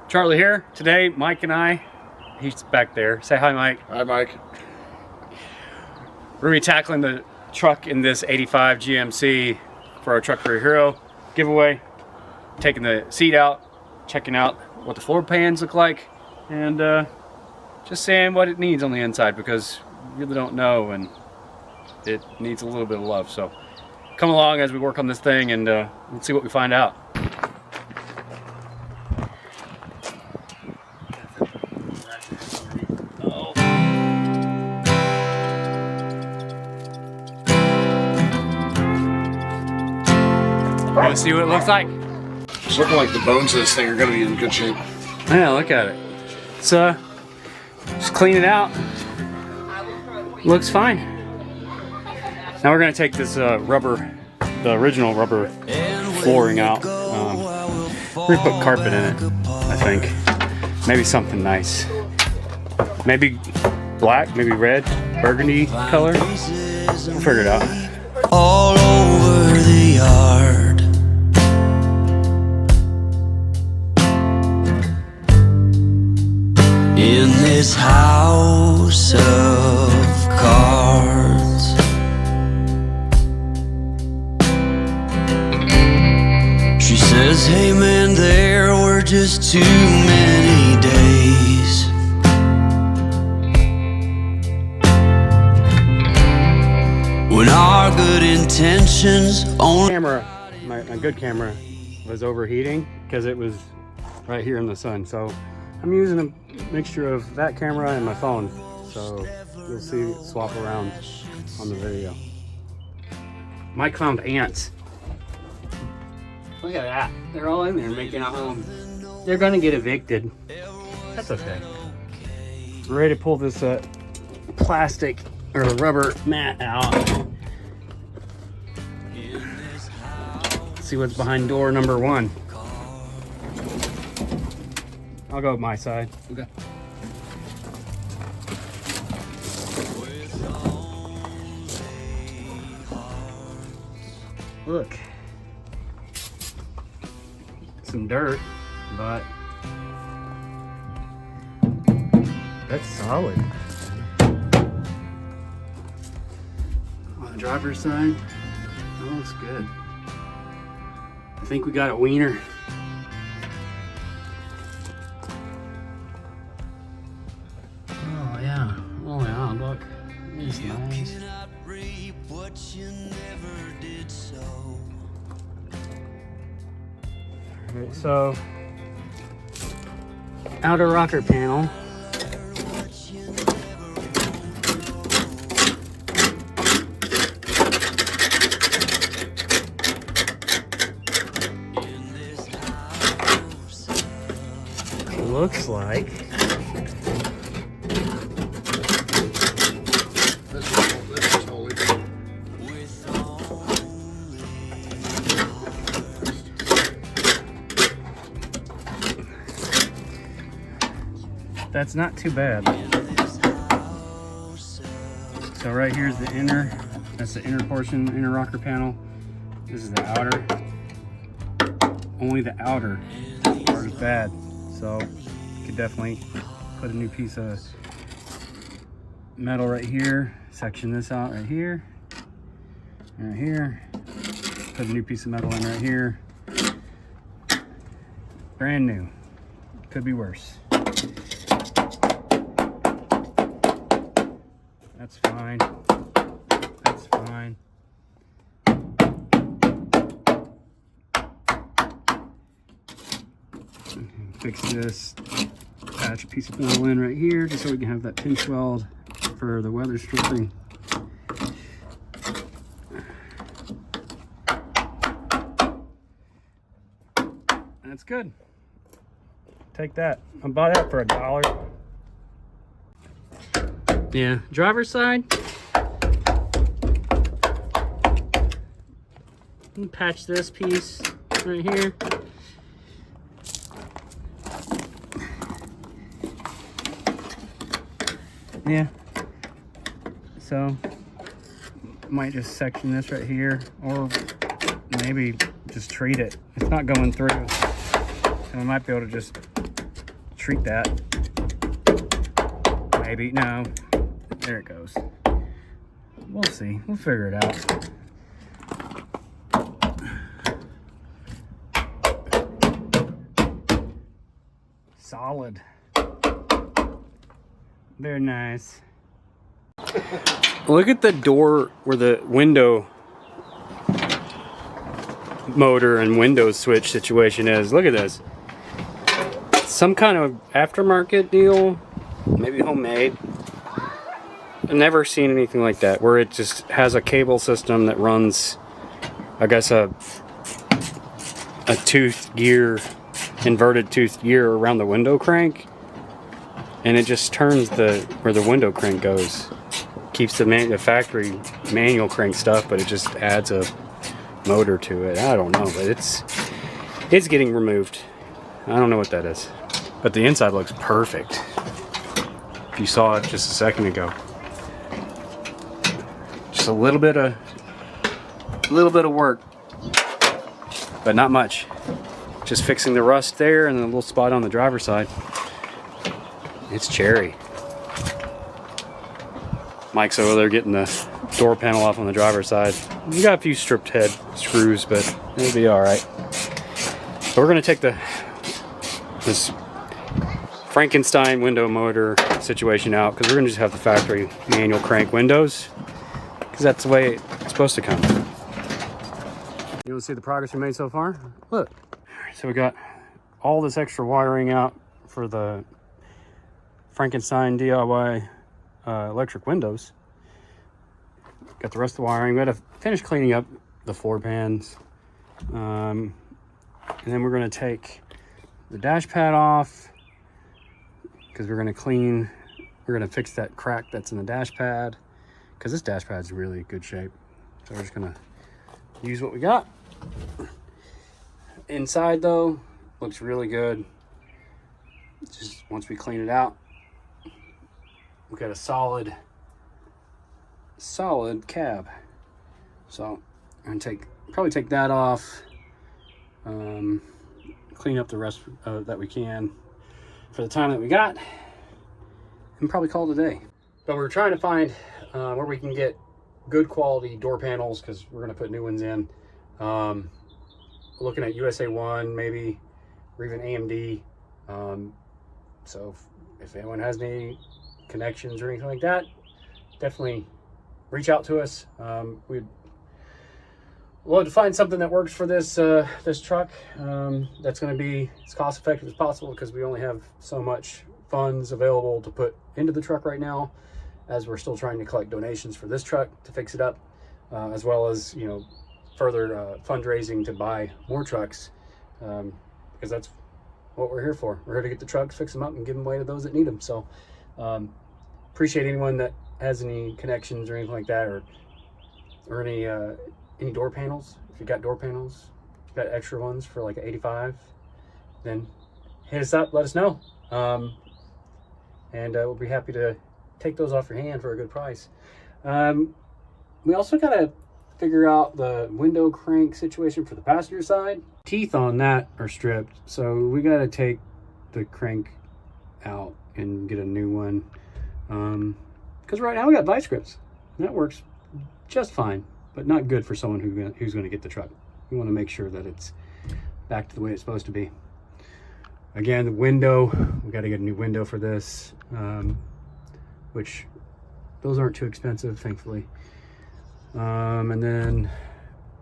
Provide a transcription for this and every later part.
Charlie here. Today, Mike and I, he's back there. Say hi, Mike. Hi, Mike. We're going to be tackling the truck in this 85 GMC for our Truck for a Hero giveaway. Taking the seat out, checking out what the floor pans look like, and just saying what it needs on the inside because we really don't know and it needs a little bit of love. So come along as we work on this thing and let's see what we find out. You want to see what it looks like? It's looking like the bones of this thing are going to be in good shape. Yeah, look at it. It's just clean it out. Looks fine. Now we're going to take this the original rubber flooring out. We're going to put carpet in it, I think. Maybe something nice. Maybe black, maybe red, burgundy color. We'll figure it out. All over the yard, in this house of cards, she says, hey man, there were just too many days when our good intentions only... My good camera was overheating because it was right here in the sun. So I'm using a mixture of that camera and my phone. So you'll see it swap around on the video. Mike found ants. Look at that. They're all in there making a home. They're gonna get evicted. That's okay. We're ready to pull this plastic or rubber mat out. See what's behind door number 1. I'll go with my side. Okay. Look. Some dirt, but that's solid. On the driver's side, that looks good. I think we got a wiener. Oh yeah, look. It's nice. Alright, so outer rocker panel. Looks like This is holy. that's not too bad. So right here's the inner, that's the inner portion, inner rocker panel. This is the outer. Only the outer part is bad. So you could definitely put a new piece of metal right here, section this out right here, put a new piece of metal in right here. Brand new. Could be worse. That's fine. That's fine. Fix this, patch a piece of metal in right here just so we can have that pinch weld for the weather stripping. That's good. Take that. I bought that for $1. Yeah, driver's side. Patch this piece right here. Yeah, so might just section this right here, or maybe just treat it. It's not going through, and I might be able to just treat that. Maybe, no. There it goes. We'll see. We'll figure it out. Solid. Very nice. Look at the door where the window motor and window switch situation is. Look at this. Some kind of aftermarket deal, maybe homemade. I've never seen anything like that, where it just has a cable system that runs, I guess, a toothed gear, inverted toothed gear around the window crank, and it just turns where the window crank goes. Keeps the factory manual crank stuff, but it just adds a motor to it. I don't know, but it's getting removed. I don't know what that is, but the inside looks perfect. If you saw it just a second ago, just a little bit of work, but not much. Just fixing the rust there and a little spot on the driver's side. It's cherry. Mike's over there getting the door panel off on the driver's side. We got a few stripped head screws, but it'll be all right. So we're gonna take this Frankenstein window motor situation out, because we're gonna just have the factory manual crank windows, because that's the way it's supposed to come. You want to see the progress we made so far? Look. So we got all this extra wiring out for the Frankenstein DIY electric windows. Got the rest of the wiring. We got to finish cleaning up the floor pans. And then we're going to take the dash pad off, because we're going to fix that crack that's in the dash pad, because this dash pad's in really good shape. So we're just going to use what we got. Inside though, looks really good. Just once we clean it out, we got a solid cab. So I'm gonna probably take that off, clean up the rest that we can for the time that we got, and probably call it a day. But we're trying to find where we can get good quality door panels, because we're gonna put new ones in. Looking at USA 1 maybe, or even AMD. So if anyone has any connections or anything like that, definitely reach out to us. We'd love to find something that works for this this truck, that's going to be as cost effective as possible, because we only have so much funds available to put into the truck right now, as we're still trying to collect donations for this truck to fix it up, as well as, you know, further fundraising to buy more trucks, because that's what we're here for. We're here to get the trucks, fix them up, and give them away to those that need them. So appreciate anyone that has any connections or anything like that, or any door panels. If you got door panels, got extra ones for like 85, then hit us up, let us know, and we'll be happy to take those off your hand for a good price. We also got to figure out the window crank situation for the passenger side. Teeth on that are stripped, so we got to take the crank out and get a new one, because right now we got vice grips, and that works just fine, but not good for someone who's going to get the truck. We want to make sure that it's back to the way it's supposed to be. Again, the window, we got to get a new window for this, which those aren't too expensive, thankfully. And then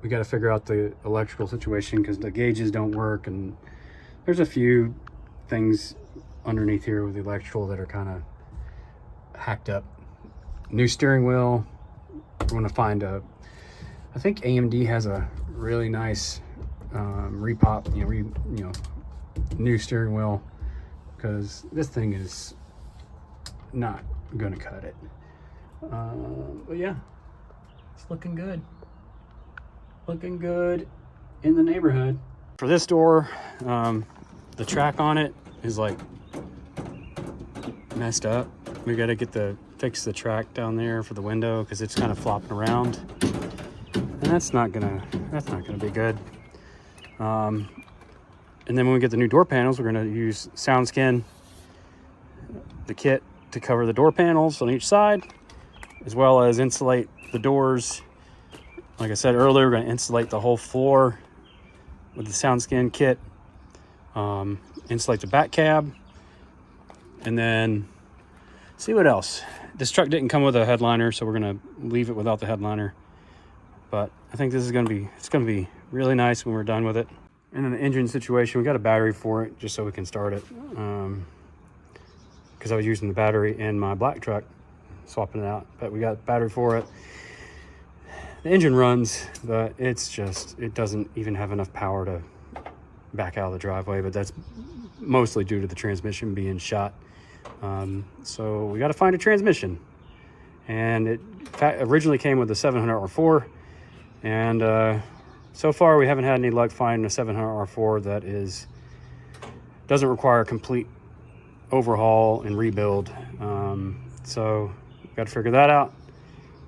we got to figure out the electrical situation, because the gauges don't work, and there's a few things underneath here with the electrical that are kind of hacked up. New steering wheel. We're going to find I think AMD has a really nice repop, new steering wheel, because this thing is not going to cut it. But yeah, it's looking good. Looking good in the neighborhood. For this door, the track on it is like messed up. We got to fix the track down there for the window, because it's kind of flopping around, and that's not gonna be good. And then when we get the new door panels, we're gonna use SoundSkin the kit to cover the door panels on each side, as well as insulate the doors. Like I said earlier, we're going to insulate the whole floor with the SoundSkin kit. Insulate the back cab, and then see what else. This truck didn't come with a headliner, so we're going to leave it without the headliner. But I think this is going to be really nice when we're done with it. And then the engine situation, we got a battery for it just so we can start it. Because I was using the battery in my black truck, swapping it out. But we got battery for it. The engine runs, but it doesn't even have enough power to back out of the driveway. But that's mostly due to the transmission being shot. So we got to find a transmission. And it originally came with a 700 R4. And so far we haven't had any luck finding a 700 R4 that doesn't require a complete overhaul and rebuild. So we've got to figure that out.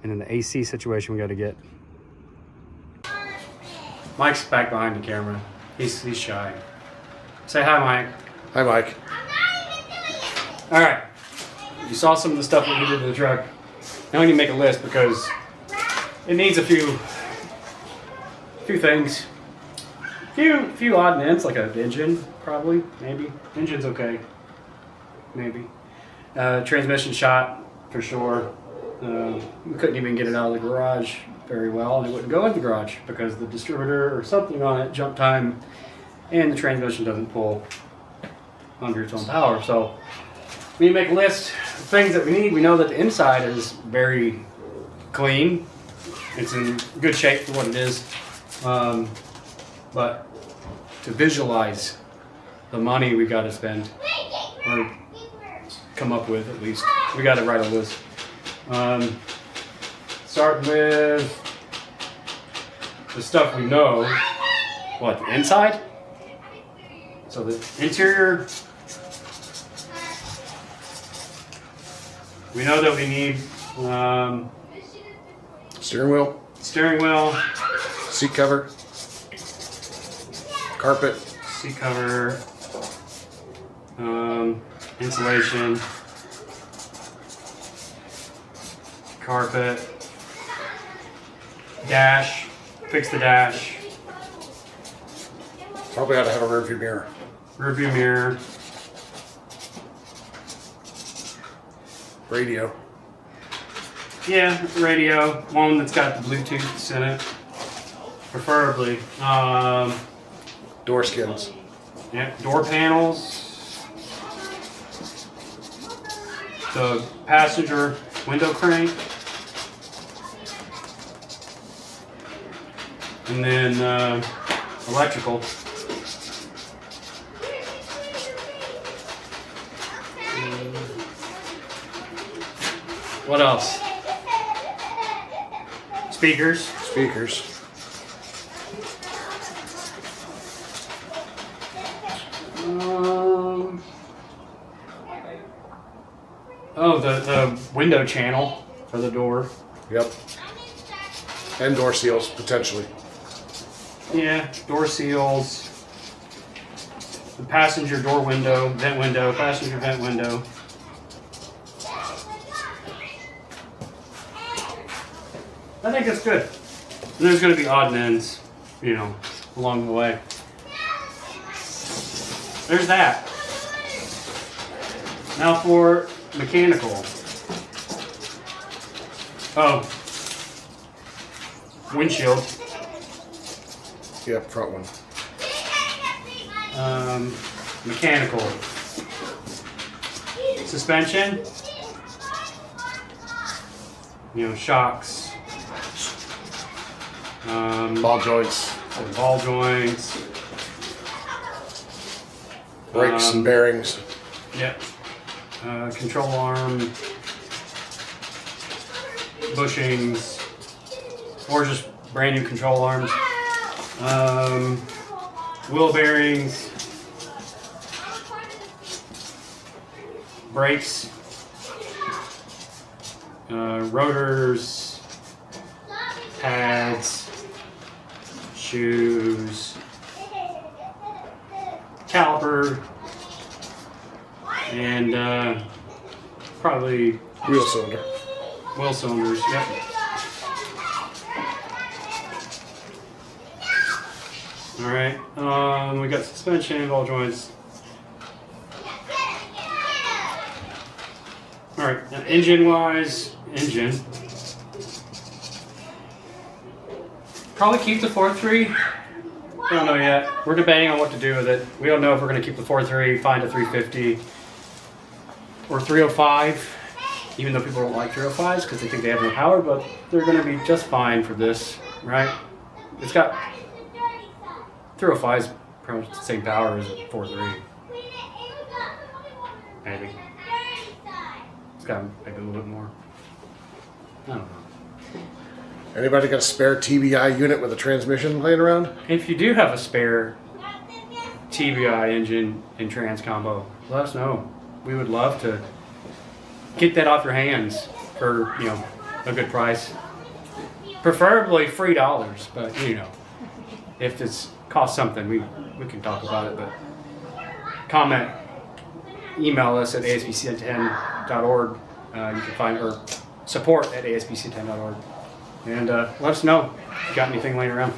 And then the AC situation we got to get. Mike's back behind the camera. He's shy. Say hi, Mike. Hi, Mike. All right. You saw some of the stuff we did to the truck. Now we need to make a list because it needs a few things. Few odd and ends, like an engine, probably, maybe. Engine's okay. Maybe. Transmission shot, for sure. We couldn't even get it out of the garage very well, and it wouldn't go in the garage because the distributor or something on it jumped time, and the transmission doesn't pull under its own power. So we need to make a list of things that we need. We know that the inside is very clean. It's in good shape for what it is. But to visualize the money we got to spend, or come up with at least, we got to write a list. Start with the stuff we know. What, the inside? So the interior, we know that we need Steering wheel, seat cover, carpet, seat cover, insulation, carpet, dash, fix the dash, probably ought to have a rear view mirror. rear view mirror, Radio. yeah, radio, one that's got the Bluetooth in it, preferably. Door skins. Yeah, door panels, the passenger window crank, and then electrical. What else? Speakers. Oh, the window channel for the door. Yep. And door seals, potentially. Yeah, door seals. The passenger door window, vent window, passenger vent window. I think that's good. And there's going to be odd and ends, along the way. There's that. Now for mechanical. Oh. Windshield. Yep, front one. Mechanical. Suspension. Shocks. Ball joints. Ball joints. Brakes and bearings. Yep. Control arm. Bushings. Or just brand new control arms. Wheel bearings. Brakes. Rotors. Pads. Shoes. Caliper. And probably Wheel cylinder. wheel cylinders. Yep. All right. We got suspension, ball joints. All right. Now engine-wise, probably keep the 4.3. We don't know yet. We're debating on what to do with it. We don't know if we're going to keep the 4.3, find a 350 or 305. Even though people don't like 305s because they think they have no power, but they're going to be just fine for this, right? It's got 305's pretty much the same power as a 4.3. Maybe. It's got maybe a little bit more. I don't know. Anybody got a spare TBI unit with a transmission laying around? If you do have a spare TBI engine and trans combo, let us know. We would love to get that off your hands for, you know, a good price. Preferably $3, but you know, if it's cost something, we can talk about it. But comment, email us at ASPC10.org. You can find or support at ASPC10.org. And let us know if you got anything laying around.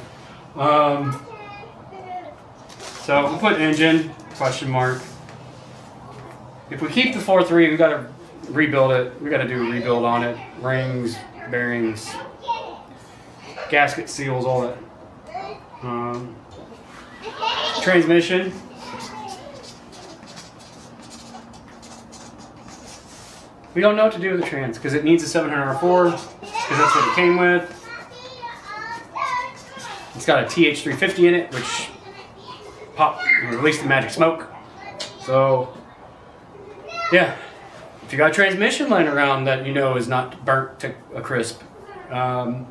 So we'll put engine, question mark. If we keep the 4.3, we got to rebuild it. We got to do a rebuild on it. Rings, bearings, gasket seals, all that. Transmission. We don't know what to do with the trans because it needs a 700R4 because that's what it came with. It's got a TH350 in it, which released the magic smoke. So, yeah, if you got a transmission laying around that you know is not burnt to a crisp, let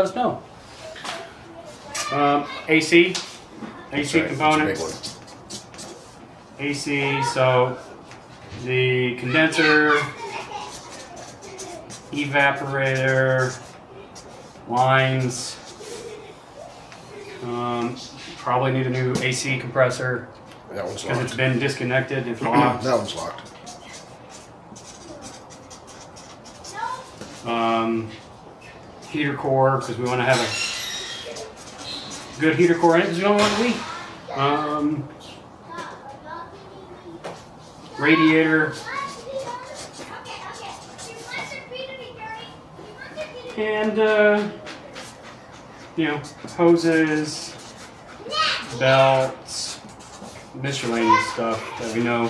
us know. AC Right, components. that's a big one. AC, so the condenser, evaporator, lines. Probably need a new AC compressor That one's because it's locked. been disconnected. It's locked. That one's locked. Heater core because we want to have a good heater core in it because we don't want to leak. Radiator. And, you know, hoses, belts, miscellaneous stuff that we know.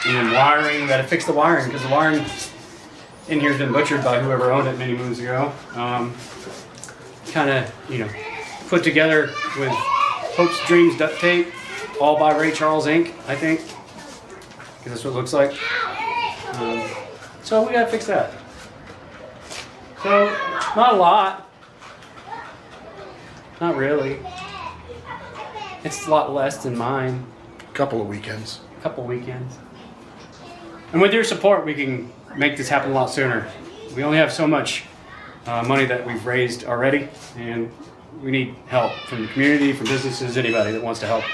And then wiring, gotta fix the wiring because the wiring in here's been butchered by whoever owned it many moons ago. Kind of, you know, put together with Hope's Dreams duct tape, all by Ray Charles Inc., I think. Because that's what it looks like. So we gotta fix that. So, not a lot. Not really. It's a lot less than mine. Couple of weekends. A couple weekends. And with your support, we can make this happen a lot sooner. We only have so much money that we've raised already, and we need help from the community, from businesses, anybody that wants to help,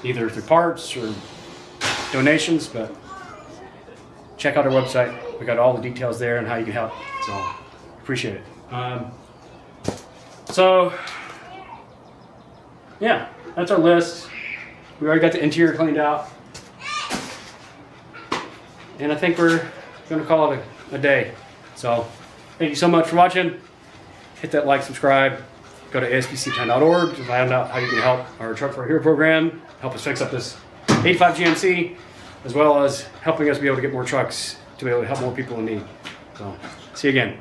either through parts or donations, but check out our website. We got all the details there and how you can help. So, appreciate it. So, yeah, that's our list. We already got the interior cleaned out. And I think we're going to call it a day. So, thank you so much for watching. Hit that like, subscribe. Go to ASPC10.org to find out how you can help our Truck for a Hero program, help us fix up this 85 GMC, as well as helping us be able to get more trucks to be able to help more people in need. So, see you again.